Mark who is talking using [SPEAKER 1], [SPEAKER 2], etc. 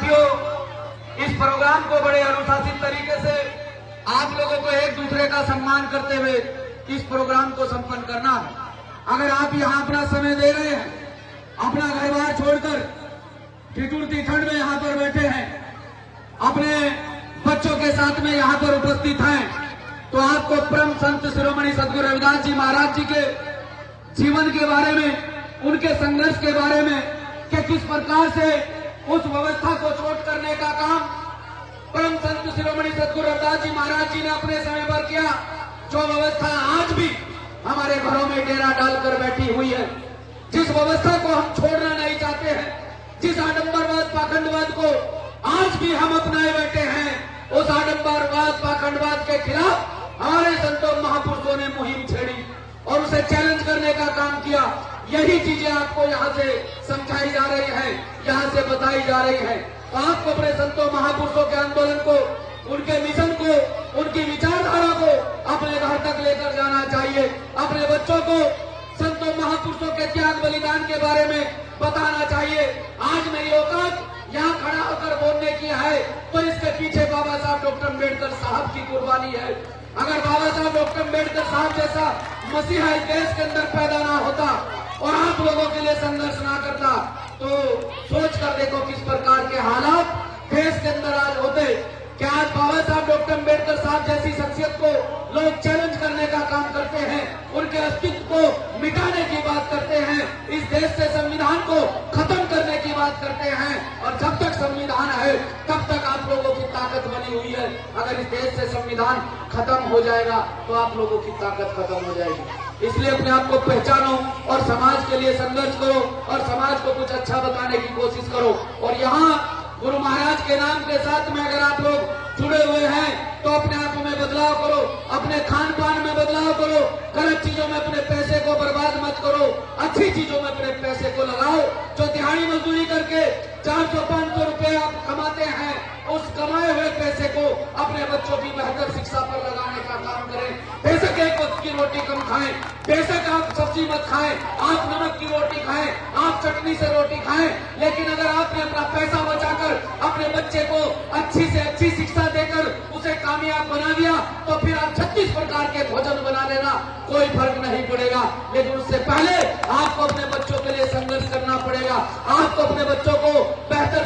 [SPEAKER 1] साथियों, इस प्रोग्राम को बड़े अनुशासित तरीके से आप लोगों को एक दूसरे का सम्मान करते हुए इस प्रोग्राम को संपन्न करना है। अगर आप यहाँ अपना समय दे रहे हैं, अपना घर बार छोड़कर ठिठुरती ठंड में यहाँ पर बैठे हैं, अपने बच्चों के साथ में यहाँ पर उपस्थित हैं, तो आपको परम संत शिरोमणि सदगुरु रविदास जी महाराज जी के जीवन के बारे में, उनके संघर्ष के बारे में कि किस प्रकार से उस व्यवस्था को चोट करने का काम परम संत शिरोमणि सदगुरु रविदास जी महाराज जी ने अपने समय पर किया, जो व्यवस्था आज भी हमारे घरों में डेरा डालकर बैठी हुई है, जिस व्यवस्था को हम छोड़ना नहीं चाहते हैं, जिस आडंबरवाद पाखंडवाद को आज भी हम अपनाए बैठे हैं, उस आडंबरवाद पाखंडवाद के खिलाफ हमारे संतों महापुरुषों ने मुहिम छेड़ी और उसे चैलेंज करने का काम किया। यही चीजें आपको यहाँ से समझाई जा रही है, यहाँ से बताई जा रही है। तो आपको अपने संतों महापुरुषों के आंदोलन को, उनके मिशन को, उनकी विचारधारा को अपने घर तक लेकर जाना चाहिए। अपने बच्चों को संतों महापुरुषों के त्याग बलिदान के बारे में बताना चाहिए। आज मेरी औकात यहाँ खड़ा होकर बोलने की है तो इसके पीछे बाबा साहब डॉक्टर अम्बेडकर साहब की कुर्बानी है। अगर बाबा साहब डॉक्टर अम्बेडकर साहब जैसा मसीहा इस देश के अंदर पैदा ना होता और आप लोगों के लिए संघर्ष ना करता, तो सोच कर देखो किस प्रकार के हालात देश के अंदर आज होते। क्या आज बाबा साहब डॉक्टर अम्बेडकर साहब जैसी शख्सियत को लोग चैलेंज करने का काम करते हैं, उनके अस्तित्व को मिटाने की बात करते हैं, इस देश से संविधान को खत्म करने की बात करते हैं, और जब तक संविधान है तब तक आप लोगों की ताकत बनी हुई है। अगर इस देश से संविधान खत्म हो जाएगा तो आप लोगों की ताकत खत्म हो जाएगी। इसलिए अपने आप को पहचानो और समाज के लिए संघर्ष करो और समाज को कुछ अच्छा बताने की कोशिश करो। और यहाँ गुरु महाराज के नाम के साथ में अगर आप लोग जुड़े हुए हैं तो अपने आप में बदलाव करो, अपने खान पान में बदलाव करो, गलत चीजों में अपने पैसे को बर्बाद मत करो, अच्छी चीजों में अपने पैसे को लगाओ। जो दिहाड़ी मजदूरी करके 400-500 रुपए आप कमाते हैं, उस कमाए हुए पैसे को अपने बच्चों की बेहतर शिक्षा पर लगाने का काम करें। बेशक एक वक्त की रोटी कम खाएं, बेशक आप सब्जी मत खाएं, आप नमक की रोटी खाएं, आप चटनी से रोटी खाएं, लेकिन अगर आपने अपना पैसा बचाकर अपने बच्चे को अच्छी से अच्छी शिक्षा देकर उसे कामयाब बना दिया तो फिर आप 36 प्रकार के भोजन बना लेना, कोई फर्क नहीं पड़ेगा। लेकिन उससे पहले आपको अपने बच्चों के लिए संघर्ष करना पड़ेगा। आपको अपने बच्चों को बेहतर